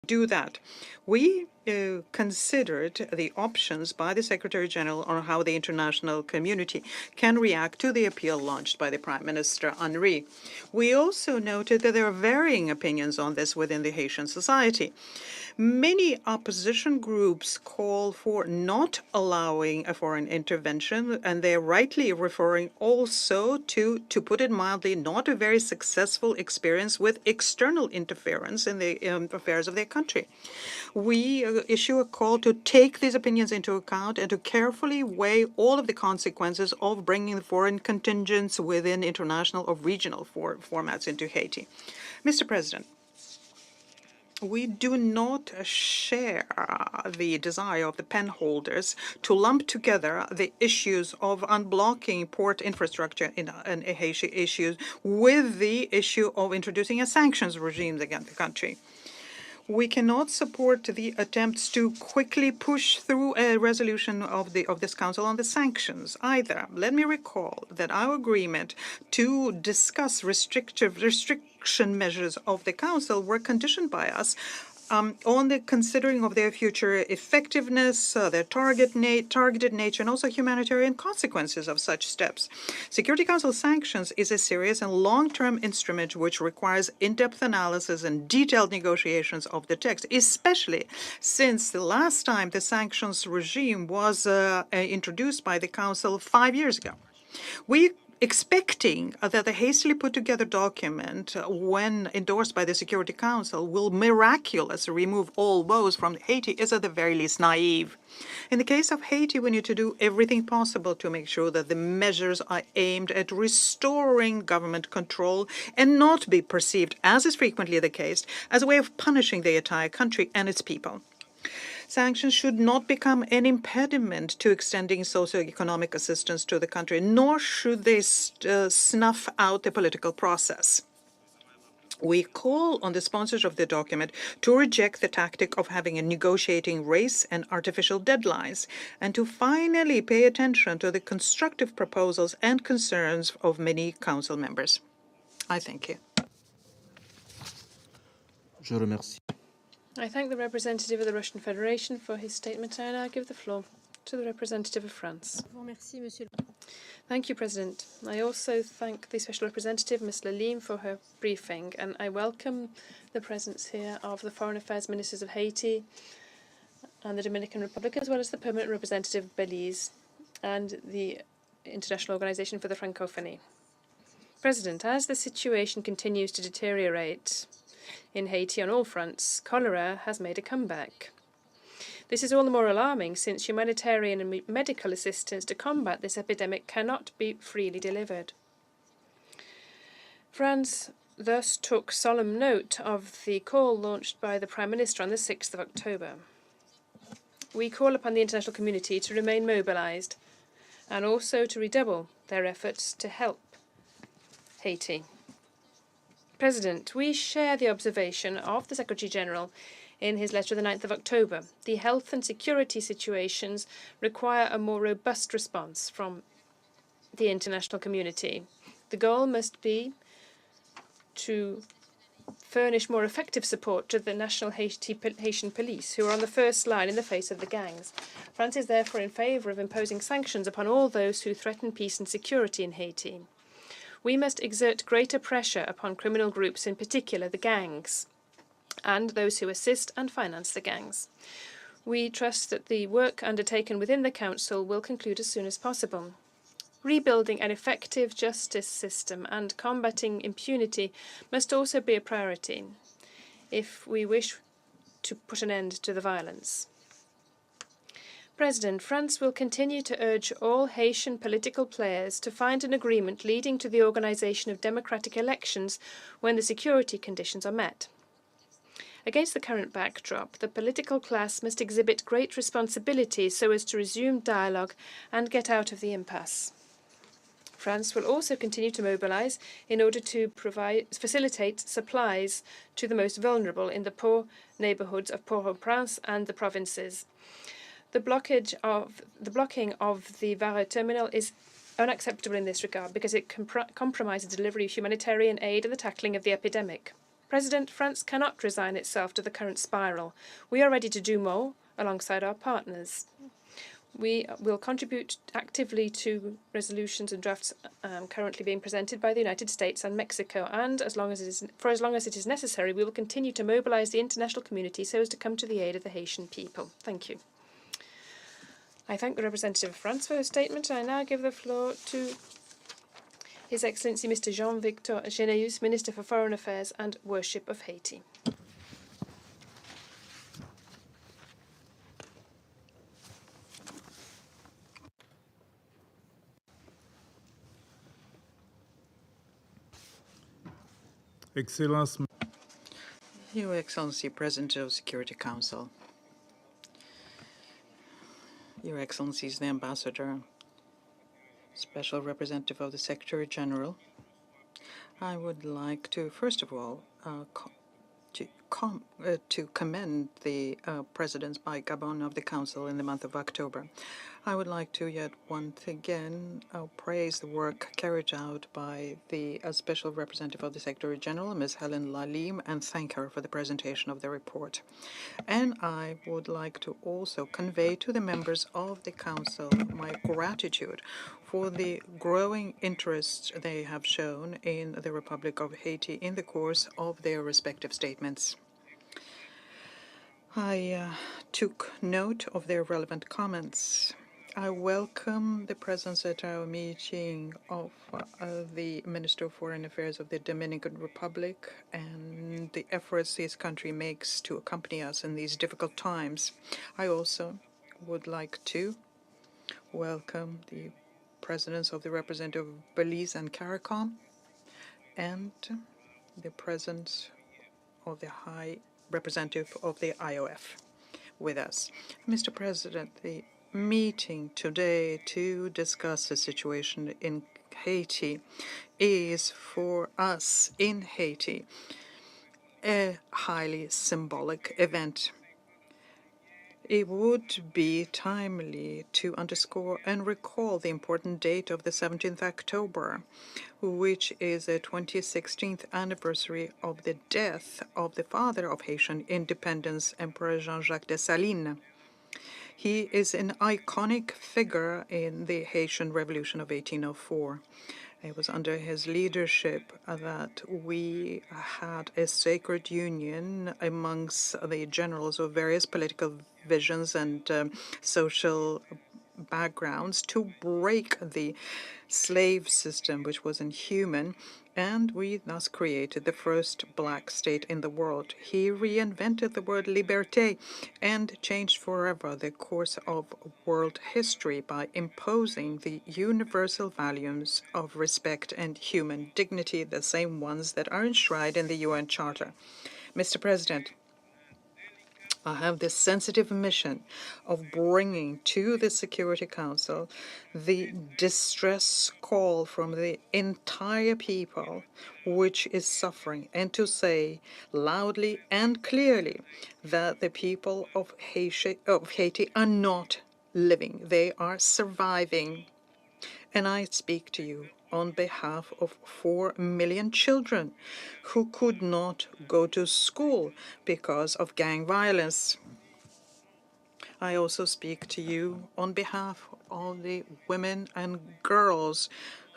do that. We considered the options by the Secretary General on how the international community can react to the appeal launched by the Prime Minister Henri. We also noted that there are varying opinions on this within the Haitian society. Many opposition groups call for not allowing a foreign intervention, and they're rightly referring also to put it mildly, not a very successful experience with external interference in the affairs of their country. We issue a call to take these opinions into account and to carefully weigh all of the consequences of bringing the foreign contingents within international or regional formats into Haiti. Mr. President, we do not share the desire of the pen holders to lump together the issues of unblocking port infrastructure in Haiti issues with the issue of introducing a sanctions regime against the country. We cannot support the attempts to quickly push through a resolution of this Council on the sanctions either. Let me recall that our agreement to discuss restriction measures of the Council were conditioned by us on the considering of their future effectiveness, their targeted nature, and also humanitarian consequences of such steps. Security Council sanctions is a serious and long-term instrument which requires in-depth analysis and detailed negotiations of the text, especially since the last time the sanctions regime was introduced by the Council 5 years ago. We expecting that the hastily put together document, when endorsed by the Security Council, will miraculously remove all woes from Haiti is at the very least naive. In the case of Haiti, we need to do everything possible to make sure that the measures are aimed at restoring government control and not be perceived, as is frequently the case, as a way of punishing the entire country and its people. Sanctions should not become an impediment to extending socioeconomic assistance to the country, nor should they snuff out the political process. We call on the sponsors of the document to reject the tactic of having a negotiating race and artificial deadlines, and to finally pay attention to the constructive proposals and concerns of many Council members. I thank you. Je remercie. I thank the representative of the Russian Federation for his statement. I now give the floor to the representative of France. Thank you, President. I also thank the Special Representative, Ms. Lalim, for her briefing, and I welcome the presence here of the Foreign Affairs Ministers of Haiti and the Dominican Republic, as well as the Permanent Representative of Belize and the International Organization for the Francophonie. President, as the situation continues to deteriorate in Haiti on all fronts, cholera has made a comeback. This is all the more alarming since humanitarian and medical assistance to combat this epidemic cannot be freely delivered. France thus took solemn note of the call launched by the Prime Minister on the 6th of October. We call upon the international community to remain mobilized and also to redouble their efforts to help Haiti. President, we share the observation of the Secretary-General in his letter of the 9th of October. The health and security situations require a more robust response from the international community. The goal must be to furnish more effective support to the national Haitian police, who are on the first line in the face of the gangs. France is therefore in favor of imposing sanctions upon all those who threaten peace and security in Haiti. We must exert greater pressure upon criminal groups, in particular the gangs, and those who assist and finance the gangs. We trust that the work undertaken within the Council will conclude as soon as possible. Rebuilding an effective justice system and combating impunity must also be a priority if we wish to put an end to the violence. President, France will continue to urge all Haitian political players to find an agreement leading to the organization of democratic elections when the security conditions are met. Against the current backdrop, the political class must exhibit great responsibility so as to resume dialogue and get out of the impasse. France will also continue to mobilize in order to facilitate supplies to the most vulnerable in the poor neighborhoods of Port-au-Prince and the provinces. The blocking of the Varennes terminal is unacceptable in this regard because it compromises the delivery of humanitarian aid and the tackling of the epidemic. President, France cannot resign itself to the current spiral. We are ready to do more alongside our partners. We will contribute actively to resolutions and drafts currently being presented by the United States and Mexico, and as long as it is necessary, we will continue to mobilize the international community so as to come to the aid of the Haitian people. Thank you. I thank the representative of France for her statement. I now give the floor to His Excellency Mr. Jean-Victor Généus, Minister for Foreign Affairs and Worship of Haiti. Excellence. Your Excellency, President of the Security Council, Your Excellencies, the Ambassador, Special Representative of the Secretary General, I would like to, first of all, to commend the Presidents by Gabon of the Council in the month of October. I would like to yet once again praise the work carried out by the Special Representative of the Secretary General, Ms. Helen Lalim, and thank her for the presentation of the report. And I would like to also convey to the members of the Council my gratitude for the growing interest they have shown in the Republic of Haiti in the course of their respective statements. I took note of their relevant comments. I welcome the presence at our meeting of the Minister of Foreign Affairs of the Dominican Republic and the efforts this country makes to accompany us in these difficult times. I also would like to welcome the presidents of the representative of Belize and CARICOM and the presence of the High Representative of the IOF with us. Mr. President, the meeting today to discuss the situation in Haiti is for us in Haiti a highly symbolic event. It would be timely to underscore and recall the important date of the 17th October, which is the 2016th anniversary of the death of the father of Haitian independence, Emperor Jean-Jacques Dessalines. He is an iconic figure in the Haitian Revolution of 1804. It was under his leadership that we had a sacred union amongst the generals of various political visions and social backgrounds to break the slave system, which was inhuman, and we thus created the first black state in the world. He reinvented the word liberté and changed forever the course of world history by imposing the universal values of respect and human dignity, the same ones that are enshrined in the UN Charter. Mr. President, I have this sensitive mission of bringing to the Security Council the distress call from the entire people which is suffering, and to say loudly and clearly that the people of Haiti are not living, they are surviving. And I speak to you on behalf of 4 million children who could not go to school because of gang violence. I also speak to you on behalf of the women and girls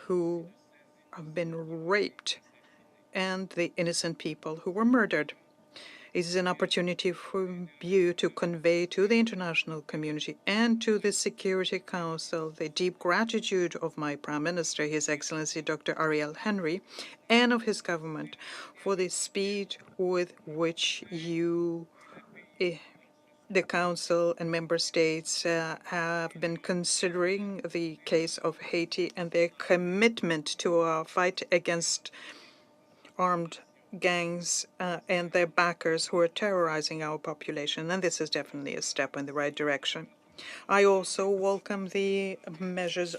who have been raped and the innocent people who were murdered. It is an opportunity for you to convey to the international community and to the Security Council the deep gratitude of my Prime Minister, His Excellency Dr. Ariel Henry, and of his government for the speed with which you, the Council and Member States, have been considering the case of Haiti and their commitment to our fight against armed gangs and their backers who are terrorizing our population, and this is definitely a step in the right direction. I also welcome the measures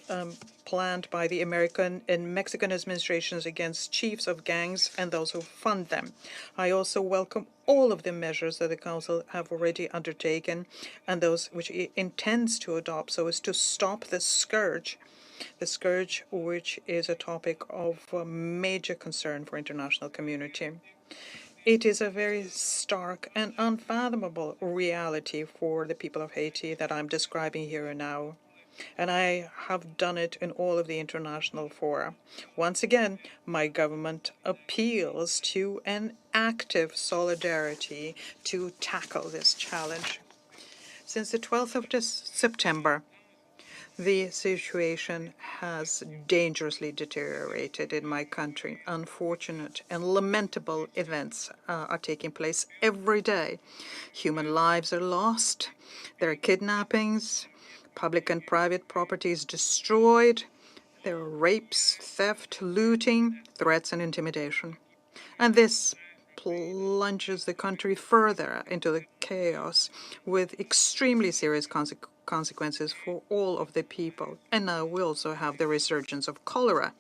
planned by the American and Mexican administrations against chiefs of gangs and those who fund them. I also welcome all of the measures that the Council have already undertaken and those which it intends to adopt so as to stop the scourge which is a topic of major concern for international community. It is a very stark and unfathomable reality for the people of Haiti that I'm describing here and now. And I have done it in all of the international fora. Once again, my government appeals to an active solidarity to tackle this challenge. Since the 12th of September, the situation has dangerously deteriorated in my country. Unfortunate and lamentable events are taking place every day. Human lives are lost. There are kidnappings. Public and private property is destroyed. There are rapes, theft, looting, threats, and intimidation. And this plunges the country further into the chaos with extremely serious consequences for all of the people. And now we also have the resurgence of cholera.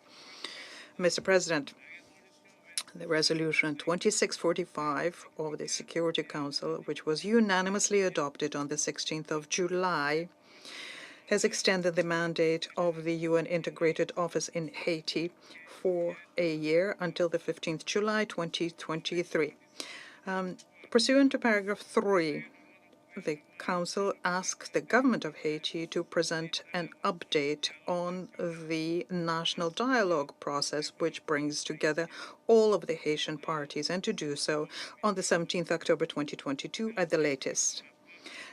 Mr. President, the resolution 2645 of the Security Council, which was unanimously adopted on the 16th of July, has extended the mandate of the UN Integrated Office in Haiti for a year until the 15th July 2023. Pursuant to paragraph 3, the Council asked the government of Haiti to present an update on the national dialogue process, which brings together all of the Haitian parties, and to do so on the 17th October 2022 at the latest.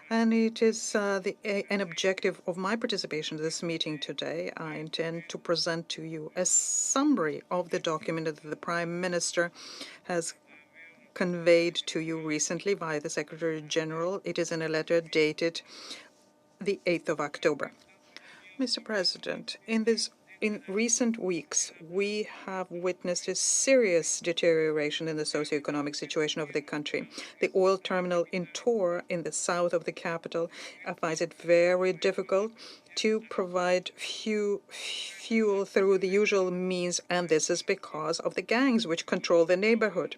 And it is an objective of my participation in this meeting today. I intend to present to you a summary of the document that the Prime Minister has conveyed to you recently via the Secretary General. It is in a letter dated the 8th of October. Mr. President, in recent weeks, we have witnessed a serious deterioration in the socioeconomic situation of the country. The oil terminal in Tor, in the south of the capital, finds it very difficult to provide fuel through the usual means, and this is because of the gangs which control the neighborhood.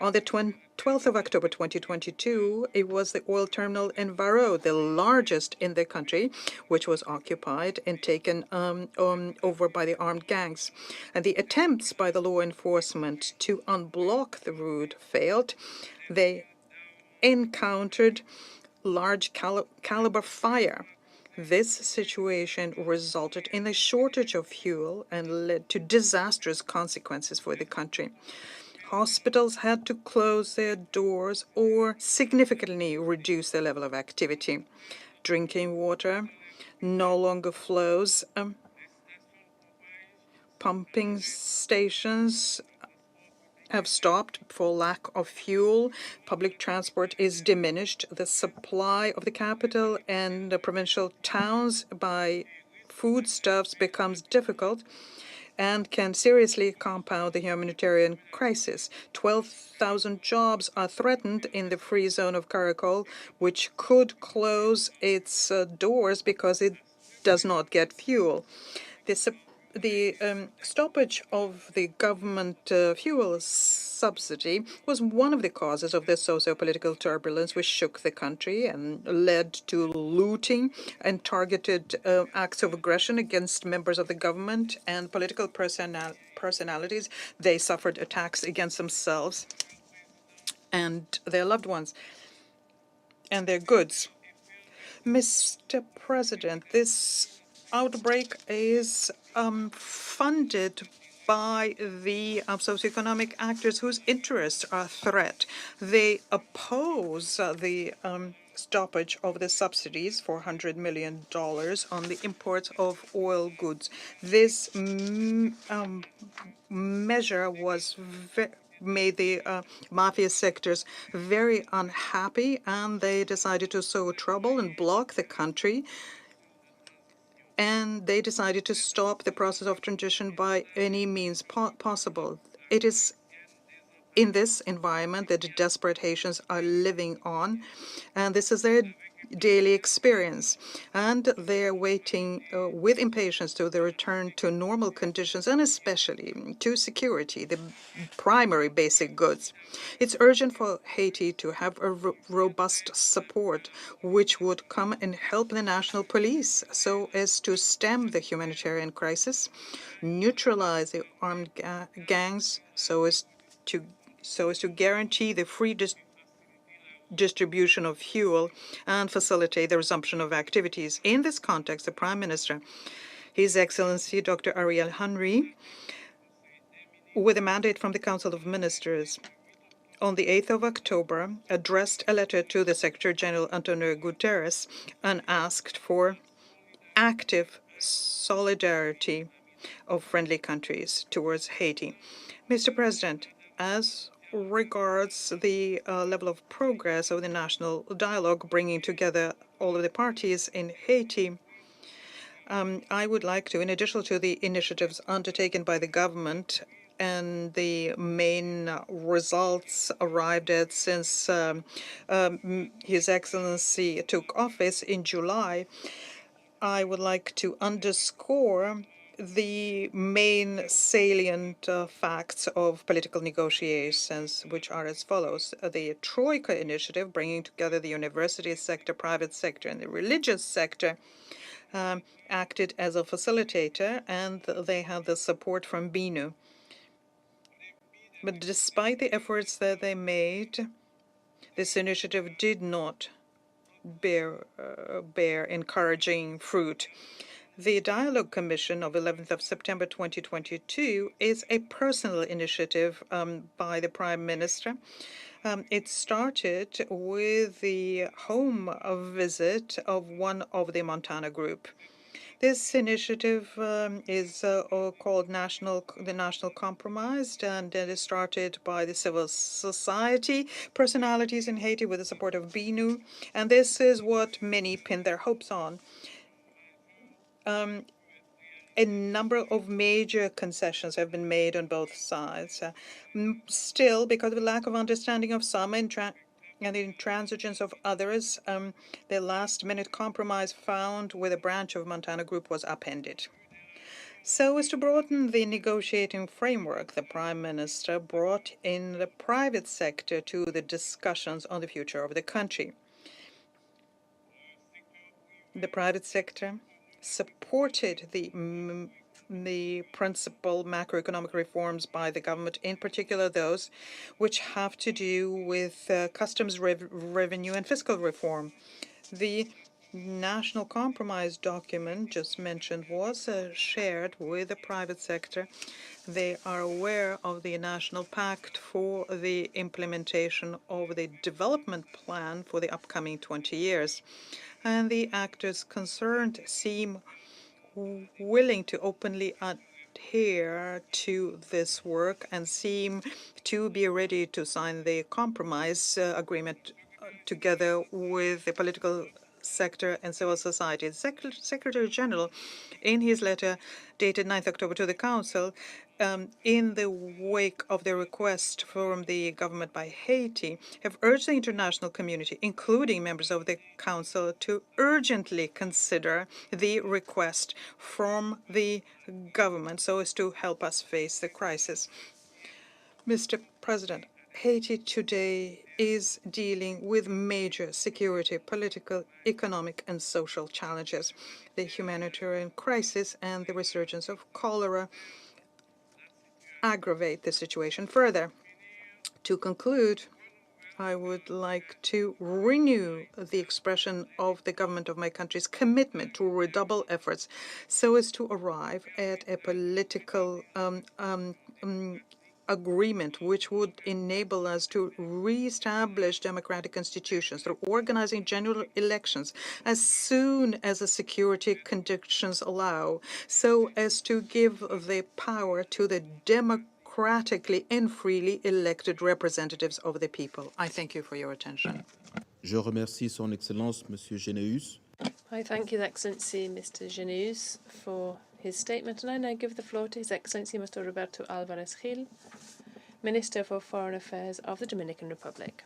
On the 12th of October 2022, it was the oil terminal in Varro, the largest in the country, which was occupied and taken over by the armed gangs. And the attempts by the law enforcement to unblock the route failed. They encountered large caliber fire. This situation resulted in a shortage of fuel and led to disastrous consequences for the country. Hospitals had to close their doors or significantly reduce their level of activity. Drinking water no longer flows. Pumping stations have stopped for lack of fuel. Public transport is diminished. The supply of the capital and the provincial towns by foodstuffs becomes difficult and can seriously compound the humanitarian crisis. 12,000 jobs are threatened in the free zone of Caracol, which could close its doors because it does not get fuel. The stoppage of the government fuel subsidy was one of the causes of the socio-political turbulence which shook the country and led to looting and targeted acts of aggression against members of the government and political personalities. They suffered attacks against themselves and their loved ones and their goods. Mr. President, this outbreak is funded by the socioeconomic actors whose interests are a threat. They oppose the stoppage of the subsidies, $400 million on the imports of oil goods. This measure was made the mafia sectors very unhappy, and they decided to sow trouble and block the country. And they decided to stop the process of transition by any means possible. It is in this environment that the desperate Haitians are living on, and this is their daily experience. And they're waiting with impatience to the return to normal conditions, and especially to security, the primary basic goods. It's urgent for Haiti to have a robust support which would come and help the national police so as to stem the humanitarian crisis, neutralize the armed gangs so as to so as to guarantee the free distribution of fuel and facilitate the resumption of activities. In this context, the Prime Minister, His Excellency Dr. Ariel Henry, with a mandate from the Council of Ministers, on the 8th of October, addressed a letter to the Secretary General Antonio Guterres and asked for active solidarity of friendly countries towards Haiti. Mr. President, as regards the level of progress of the national dialogue bringing together all of the parties in Haiti, I would like to, in addition to the initiatives undertaken by the government and the main results arrived at since His Excellency took office in July, I would like to underscore the main salient facts of political negotiations, which are as follows. The Troika initiative, bringing together the university sector, private sector, and the religious sector, acted as a facilitator, and they had the support from BINU. But despite the efforts that they made, this initiative did not bear encouraging fruit. The Dialogue Commission of 11th of September 2022 is a personal initiative by the Prime Minister. It started with the home visit of one of the Montana group. This initiative is called the National Compromise, and it is started by the civil society personalities in Haiti with the support of BINU, and this is what many pin their hopes on. A number of major concessions have been made on both sides. Still, because of a lack of understanding of some and the intransigence of others, the last-minute compromise found with a branch of Montana Group was upended. So as to broaden the negotiating framework, the Prime Minister brought in the private sector to the discussions on the future of the country. The private sector supported the principal macroeconomic reforms by the government, in particular those which have to do with customs revenue and fiscal reform. The National Compromise document just mentioned was shared with the private sector. They are aware of the National Pact for the implementation of the development plan for the upcoming 20 years. And the actors concerned seem willing to openly adhere to this work and seem to be ready to sign the compromise agreement together with the political sector and civil society. The Secretary General, in his letter dated 9th October to the Council, in the wake of the request from the government by Haiti, have urged the international community, including members of the Council, to urgently consider the request from the government so as to help us face the crisis. Mr. President, Haiti today is dealing with major security, political, economic, and social challenges. The humanitarian crisis and the resurgence of cholera aggravate the situation further. To conclude, I would like to renew the expression of the government of my country's commitment to redouble efforts so as to arrive at a political agreement which would enable us to reestablish democratic institutions through organizing general elections as soon as the security conditions allow, so as to give the power to the democratically and freely elected representatives of the people. I thank you for your attention. Je remercie Son Excellence, Monsieur Généus. I thank His Excellency Mr. Généus for his statement, and I now give the floor to His Excellency Mr. Roberto Alvarez Gil, Minister for Foreign Affairs of the Dominican Republic.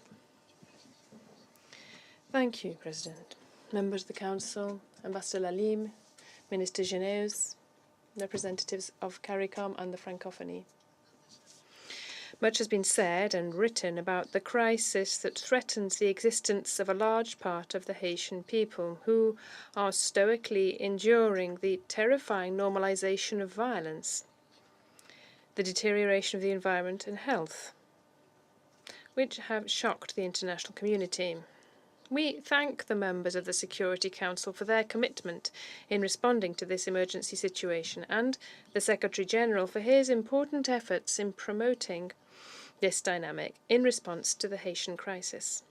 Thank you, President. Members of the Council, Ambassador Lalim, Minister Généus, representatives of CARICOM and the Francophonie. Much has been said and written about the crisis that threatens the existence of a large part of the Haitian people, who are stoically enduring the terrifying normalization of violence, the deterioration of the environment and health, which have shocked the international community. We thank the members of the Security Council for their commitment in responding to this emergency situation and the Secretary-General for his important efforts in promoting this dynamic in response to the Haitian crisis.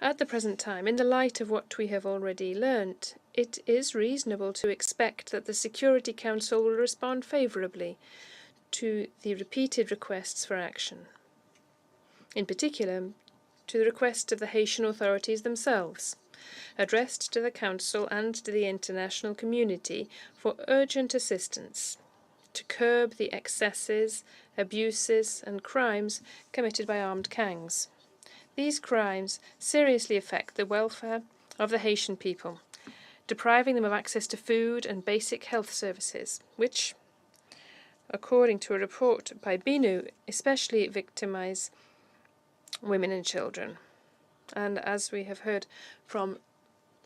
At the present time, in the light of what we have already learnt, it is reasonable to expect that the Security Council will respond favourably to the repeated requests for action. In particular, to the request of the Haitian authorities themselves, addressed to the Council and to the international community for urgent assistance to curb the excesses, abuses and crimes committed by armed gangs. These crimes seriously affect the welfare of the Haitian people, depriving them of access to food and basic health services, which, according to a report by BINU, especially victimize women and children. And as we have heard from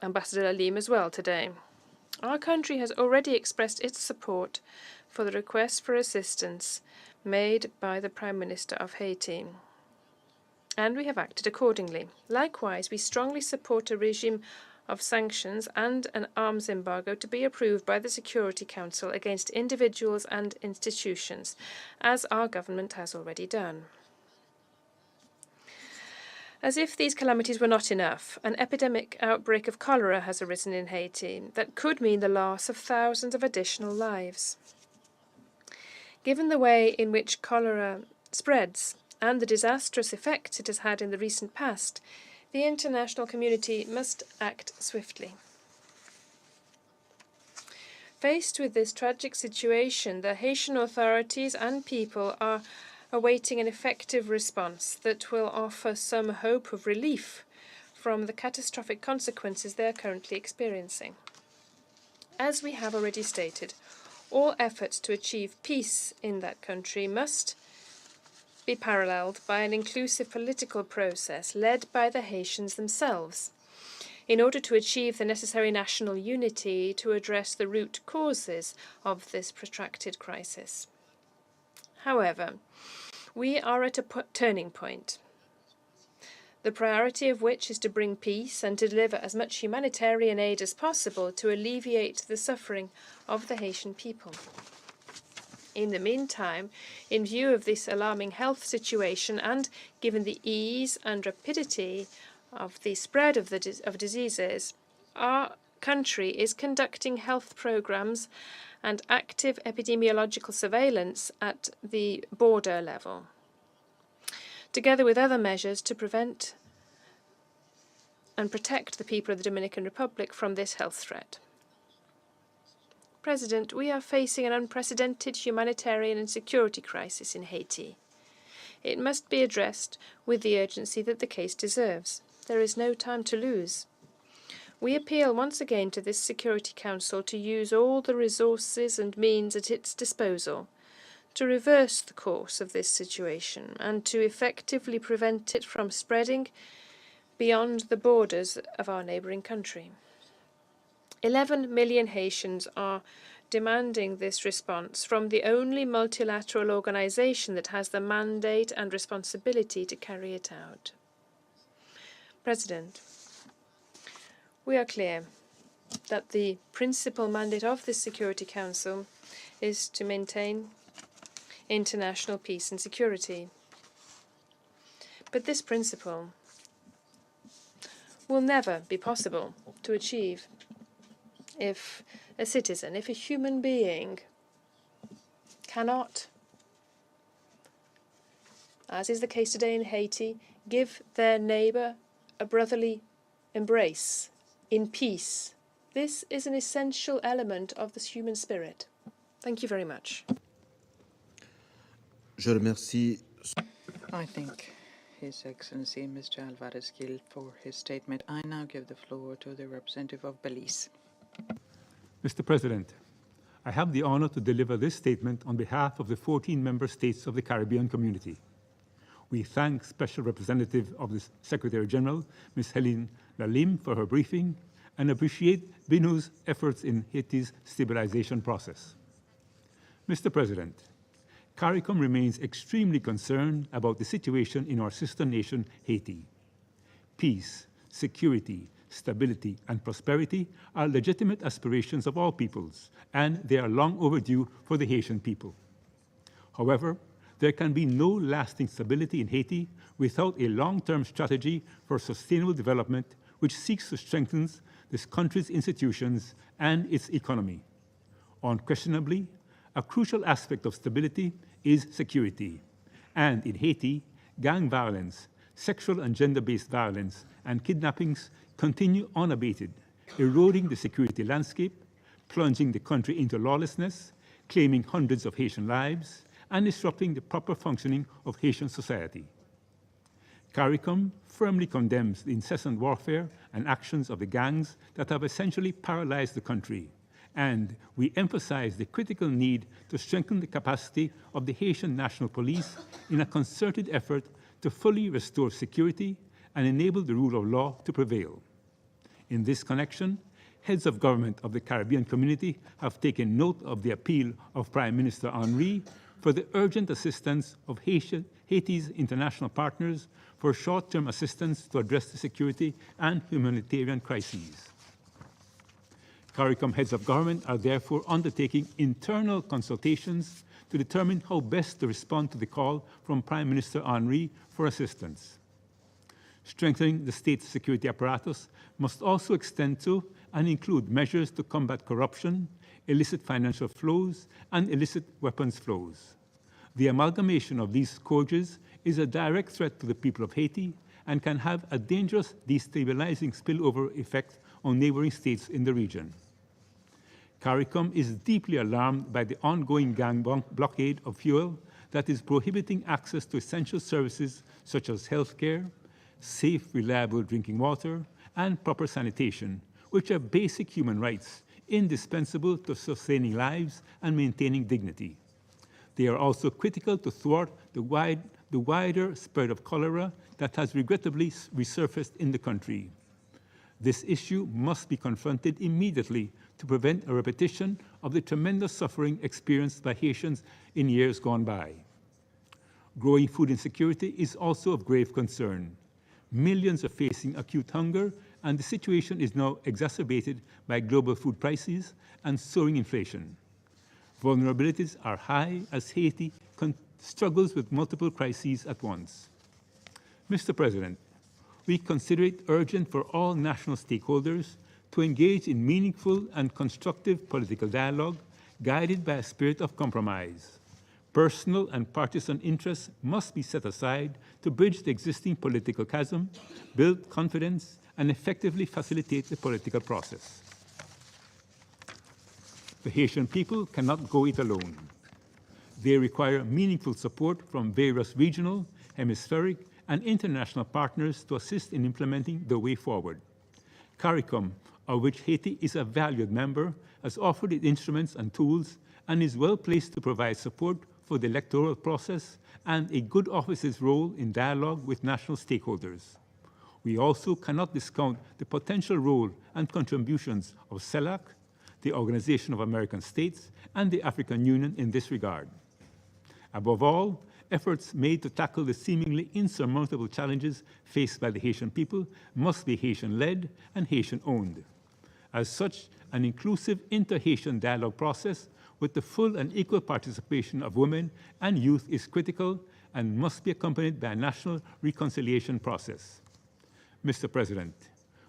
Ambassador Lalim as well today, our country has already expressed its support for the request for assistance made by the Prime Minister of Haiti, and we have acted accordingly. Likewise, we strongly support a regime of sanctions and an arms embargo to be approved by the Security Council against individuals and institutions, as our government has already done. As if these calamities were not enough, an epidemic outbreak of cholera has arisen in Haiti that could mean the loss of thousands of additional lives. Given the way in which cholera spreads and the disastrous effects it has had in the recent past, the international community must act swiftly. Faced with this tragic situation, the Haitian authorities and people are awaiting an effective response that will offer some hope of relief from the catastrophic consequences they are currently experiencing. As we have already stated, all efforts to achieve peace in that country must be paralleled by an inclusive political process led by the Haitians themselves, in order to achieve the necessary national unity to address the root causes of this protracted crisis. However, we are at a turning point, the priority of which is to bring peace and to deliver as much humanitarian aid as possible to alleviate the suffering of the Haitian people. In the meantime, in view of this alarming health situation and given the ease and rapidity of the spread of diseases, our country is conducting health programs and active epidemiological surveillance at the border level, together with other measures to prevent and protect the people of the Dominican Republic from this health threat. President, we are facing an unprecedented humanitarian and security crisis in Haiti. It must be addressed with the urgency that the case deserves. There is no time to lose. We appeal once again to this Security Council to use all the resources and means at its disposal to reverse the course of this situation and to effectively prevent it from spreading beyond the borders of our neighbouring country. 11 million Haitians are demanding this response from the only multilateral organization that has the mandate and responsibility to carry it out. President, we are clear that the principal mandate of this Security Council is to maintain international peace and security. But this principle will never be possible to achieve if a citizen, if a human being cannot, as is the case today in Haiti, give their neighbour a brotherly embrace in peace. This is an essential element of the human spirit. Thank you very much. Je remercie. I thank His Excellency Mr. Alvarez Gil for his statement. I now give the floor to the representative of Belize. Mr. President, I have the honor to deliver this statement on behalf of the 14 member states of the Caribbean community. We thank Special Representative of the Secretary General, Ms. Hélène Lalim, for her briefing and appreciate BINU's efforts in Haiti's stabilization process. Mr. President, CARICOM remains extremely concerned about the situation in our sister nation, Haiti. Peace, security, stability, and prosperity are legitimate aspirations of all peoples, and they are long overdue for the Haitian people. However, there can be no lasting stability in Haiti without a long-term strategy for sustainable development which seeks to strengthen this country's institutions and its economy. Unquestionably, a crucial aspect of stability is security. And in Haiti, gang violence, sexual and gender-based violence, and kidnappings continue unabated, eroding the security landscape, plunging the country into lawlessness, claiming hundreds of Haitian lives, and disrupting the proper functioning of Haitian society. CARICOM firmly condemns the incessant warfare and actions of the gangs that have essentially paralyzed the country, and we emphasize the critical need to strengthen the capacity of the Haitian National Police in a concerted effort to fully restore security and enable the rule of law to prevail. In this connection, heads of government of the Caribbean community have taken note of the appeal of Prime Minister Henry for the urgent assistance of Haiti's international partners for short-term assistance to address the security and humanitarian crises. CARICOM heads of government are therefore undertaking internal consultations to determine how best to respond to the call from Prime Minister Henry for assistance. Strengthening the state's security apparatus must also extend to and include measures to combat corruption, illicit financial flows, and illicit weapons flows. The amalgamation of these scourges is a direct threat to the people of Haiti and can have a dangerous destabilizing spillover effect on neighboring states in the region. CARICOM is deeply alarmed by the ongoing gang blockade of fuel that is prohibiting access to essential services such as healthcare, safe, reliable drinking water, and proper sanitation, which are basic human rights indispensable to sustaining lives and maintaining dignity. They are also critical to thwart the wider spread of cholera that has regrettably resurfaced in the country. This issue must be confronted immediately to prevent a repetition of the tremendous suffering experienced by Haitians in years gone by. Growing food insecurity is also of grave concern. Millions are facing acute hunger, and the situation is now exacerbated by global food prices and soaring inflation. Vulnerabilities are high as Haiti struggles with multiple crises at once. Mr. President, we consider it urgent for all national stakeholders to engage in meaningful and constructive political dialogue guided by a spirit of compromise. Personal and partisan interests must be set aside to bridge the existing political chasm, build confidence, and effectively facilitate the political process. The Haitian people cannot go it alone. They require meaningful support from various regional, hemispheric, and international partners to assist in implementing the way forward. CARICOM, of which Haiti is a valued member, has offered its instruments and tools and is well placed to provide support for the electoral process and a good office's role in dialogue with national stakeholders. We also cannot discount the potential role and contributions of CELAC, the Organization of American States, and the African Union in this regard. Above all, efforts made to tackle the seemingly insurmountable challenges faced by the Haitian people must be Haitian-led and Haitian-owned. As such, an inclusive inter-Haitian dialogue process with the full and equal participation of women and youth is critical and must be accompanied by a national reconciliation process. Mr. President,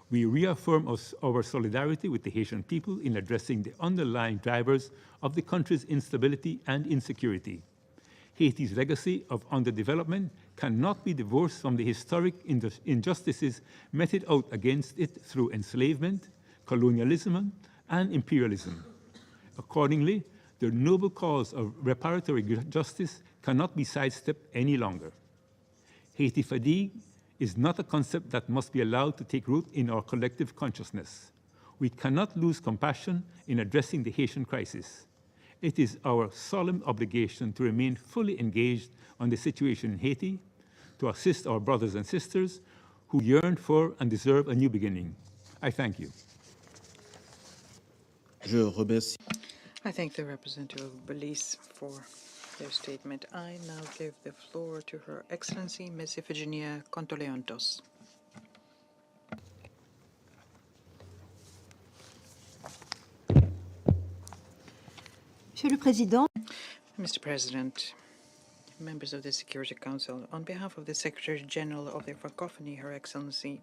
we reaffirm our solidarity with the Haitian people in addressing the underlying drivers of the country's instability and insecurity. Haiti's legacy of underdevelopment cannot be divorced from the historic injustices meted out against it through enslavement, colonialism, and imperialism. Accordingly, the noble cause of reparatory justice cannot be sidestepped any longer. Haiti fatigue is not a concept that must be allowed to take root in our collective consciousness. We cannot lose compassion in addressing the Haitian crisis. It is our solemn obligation to remain fully engaged on the situation in Haiti, to assist our brothers and sisters who yearn for and deserve a new beginning. I thank you. Je remercie. I thank the representative of Belize for their statement. I now give the floor to Her Excellency, Ms. Iphigenia Kontoleontos. Monsieur le Président, Mr. President, members of the Security Council, on behalf of the Secretary General of the Francophonie, Her Excellency,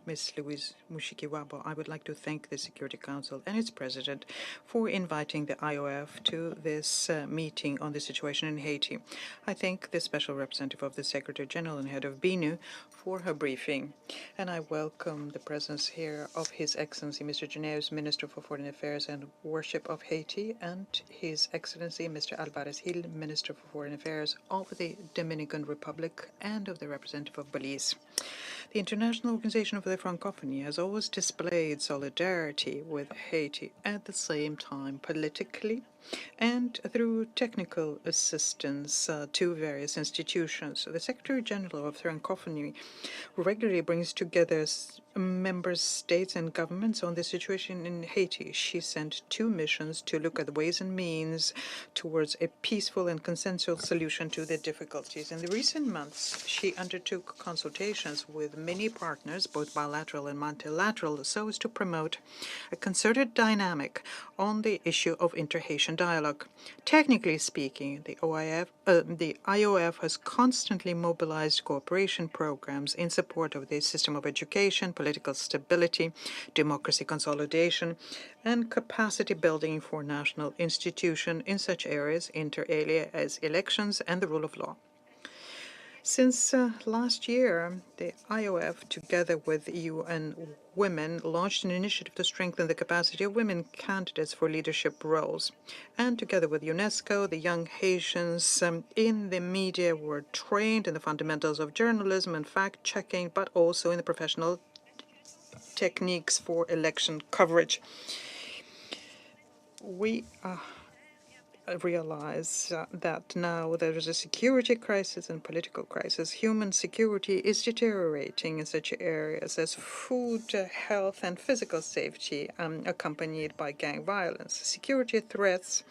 Ms. Louise Mushikiwabo, I would like to thank the Security Council and its President for inviting the IOF to this meeting on the situation in Haiti. I thank the Special Representative of the Secretary General and Head of BINU for her briefing, and I welcome the presence here of His Excellency Mr. Geneus, Minister for Foreign Affairs and Worship of Haiti, and His Excellency Mr. Alvarez Gil, Minister for Foreign Affairs of the Dominican Republic and of the representative of Belize. The International Organization for the Francophonie has always displayed solidarity with Haiti, at the same time politically and through technical assistance to various institutions. The Secretary General of Francophonie regularly brings together member states and governments on the situation in Haiti. She sent 2 missions to look at the ways and means towards a peaceful and consensual solution to the difficulties. In the recent months, she undertook consultations with many partners, both bilateral and multilateral, so as to promote a concerted dynamic on the issue of inter-Haitian dialogue. Technically speaking, the IOF has constantly mobilized cooperation programs in support of the system of education, political stability, democracy consolidation, and capacity building for national institutions in such areas inter alia as elections and the rule of law. Since last year, the IOF, together with UN Women, launched an initiative to strengthen the capacity of women candidates for leadership roles. And together with UNESCO, the young Haitians in the media were trained in the fundamentals of journalism and fact-checking, but also in the professional techniques for election coverage. We realize that now there is a security crisis and political crisis. Human security is deteriorating in such areas as food, health, and physical safety, accompanied by gang violence. Security threats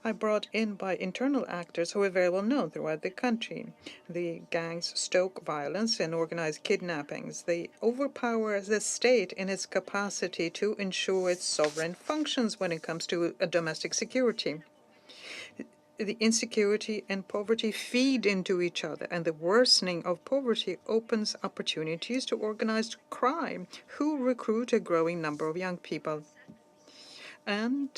are brought in by internal actors who are very well known throughout the country. The gangs stoke violence and organize kidnappings. They overpower the state in its capacity to ensure its sovereign functions when it comes to domestic security. The insecurity and poverty feed into each other, and the worsening of poverty opens opportunities to organized crime, who recruit a growing number of young people. And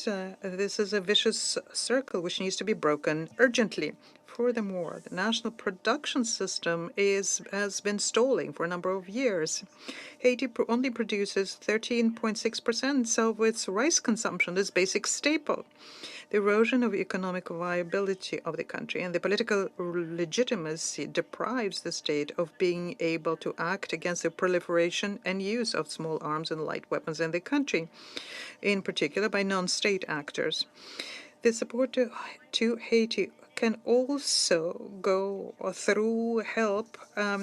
this is a vicious circle which needs to be broken urgently. Furthermore, the national production system has been stalling for a number of years. Haiti only produces 13.6% of its rice consumption, this basic staple. The erosion of economic viability of the country and the political legitimacy deprives the state of being able to act against the proliferation and use of small arms and light weapons in the country, in particular by non-state actors. The support to Haiti can also go through help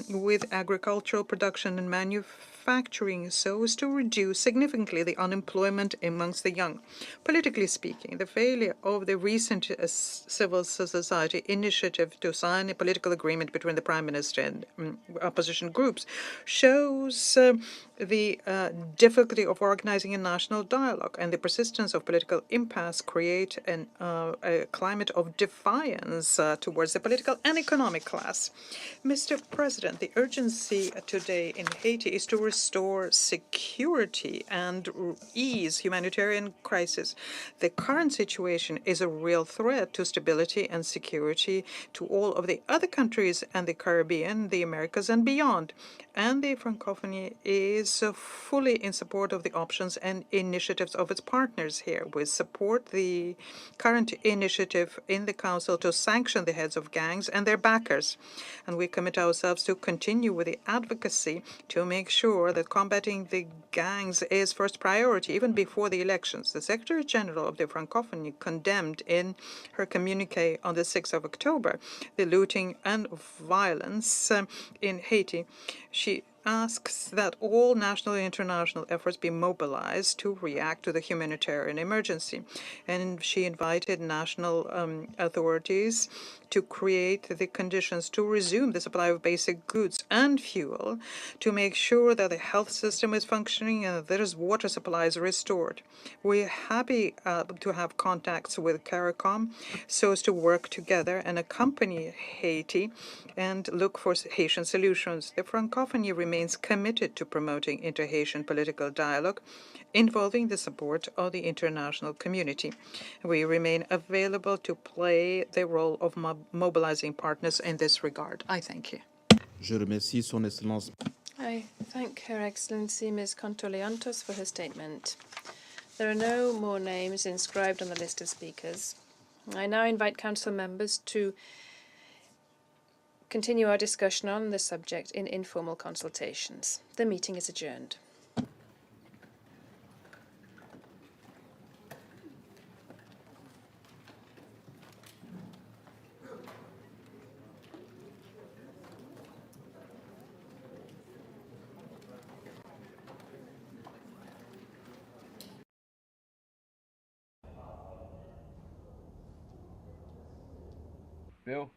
with agricultural production and manufacturing so as to reduce significantly the unemployment amongst the young. Politically speaking, the failure of the recent civil society initiative to sign a political agreement between the Prime Minister and opposition groups shows the difficulty of organizing a national dialogue, and the persistence of political impasse create a climate of defiance towards the political and economic class. Mr. President, the urgency today in Haiti is to restore security and ease humanitarian crisis. The current situation is a real threat to stability and security to all of the other countries and the Caribbean, the Americas, and beyond. And the Francophonie is fully in support of the options and initiatives of its partners here. We support the current initiative in the Council to sanction the heads of gangs and their backers. And we commit ourselves to continue with the advocacy to make sure that combating the gangs is first priority, even before the elections. The Secretary General of the Francophonie condemned in her communique on the 6th of October the looting and violence in Haiti. She asks that all national and international efforts be mobilized to react to the humanitarian emergency. And she invited national authorities to create the conditions to resume the supply of basic goods and fuel, to make sure that the health system is functioning and that there is water supplies restored. We're happy to have contacts with CARICOM so as to work together and accompany Haiti and look for Haitian solutions. The Francophonie remains committed to promoting inter-Haitian political dialogue involving the support of the international community. We remain available to play the role of mobilizing partners in this regard. I thank you. Je remercie Son Excellence. I thank Her Excellency Ms. Contoleantos for her statement. There are no more names inscribed on the list of speakers. I now invite Council members to continue our discussion on this subject in informal consultations. The meeting is adjourned. Bill?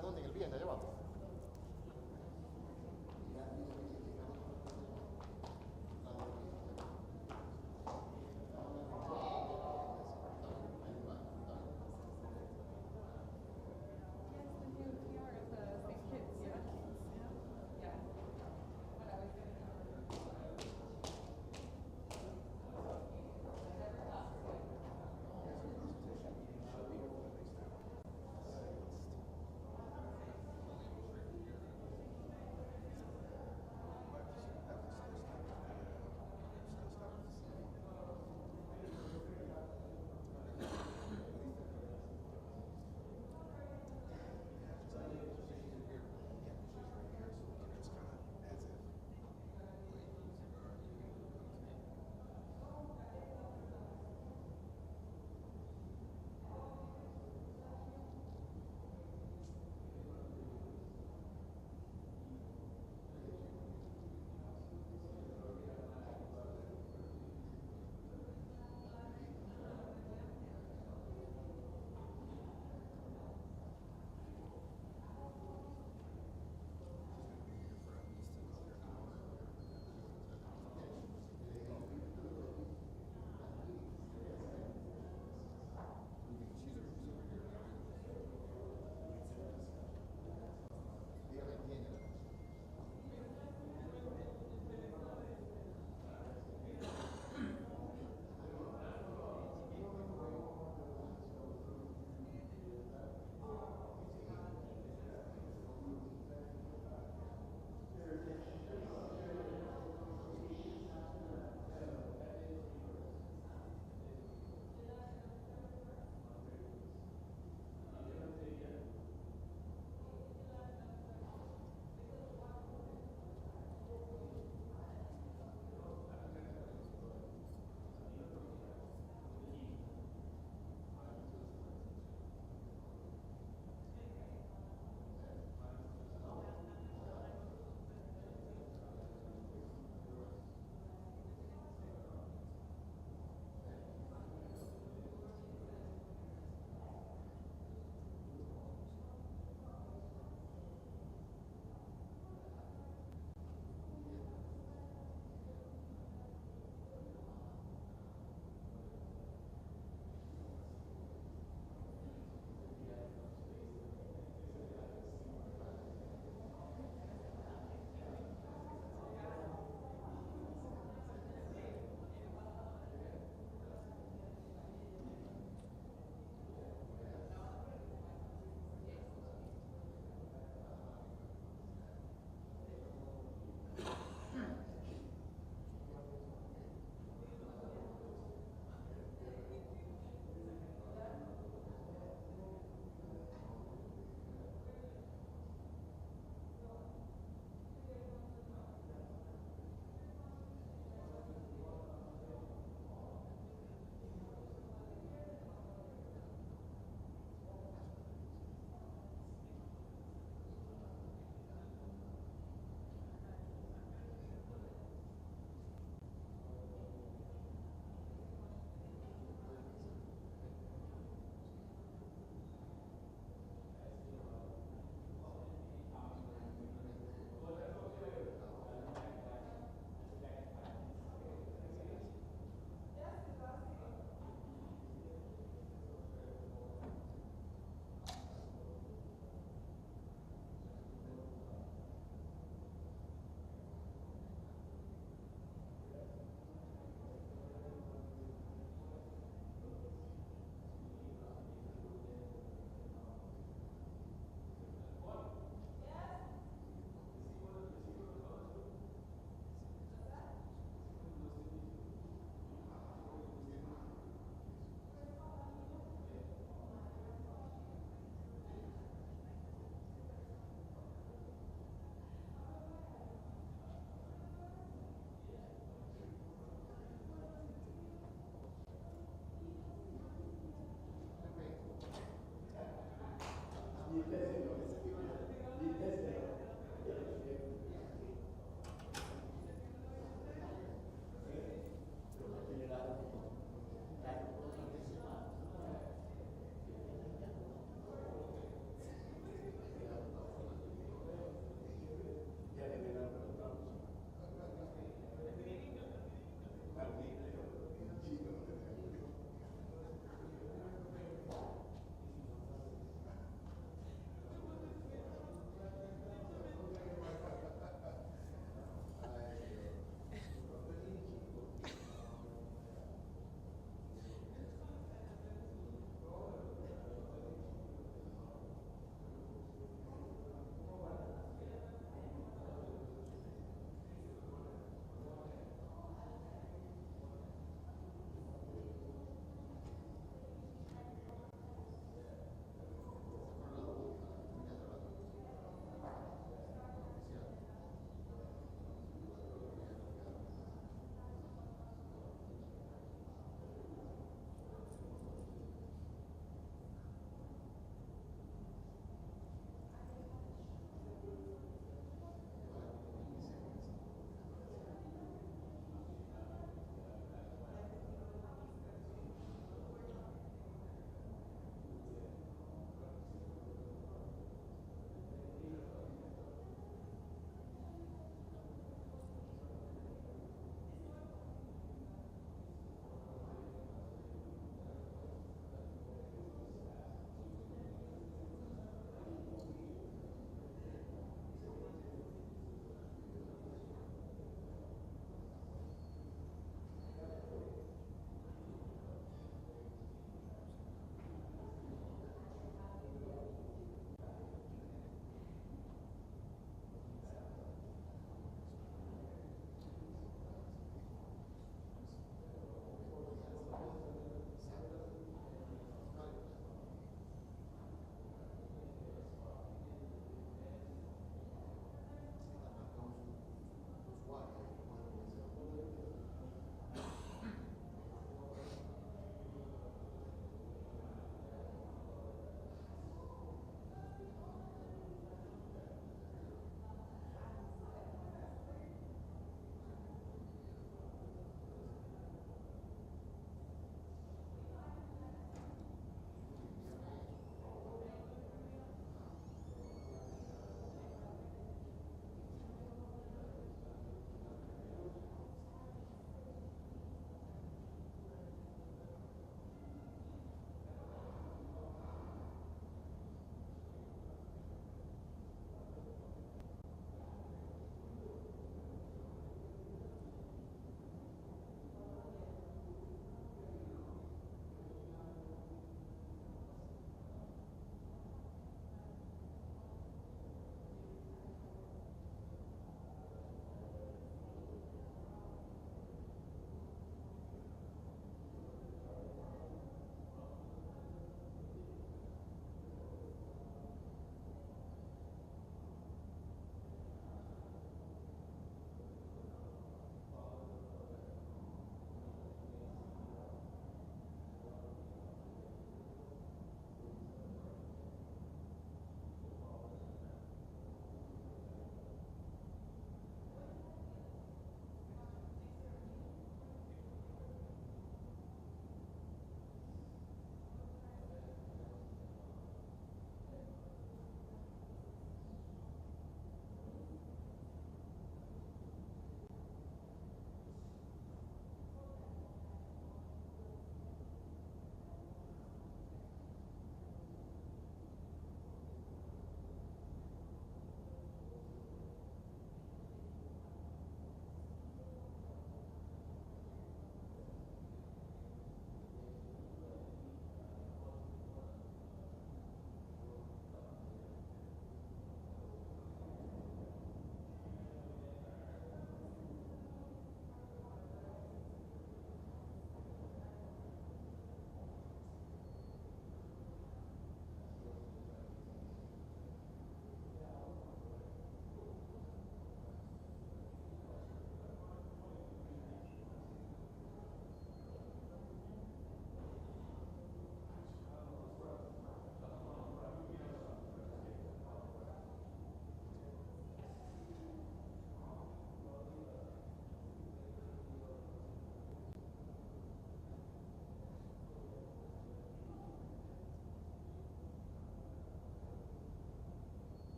planteado en el bien de abajo.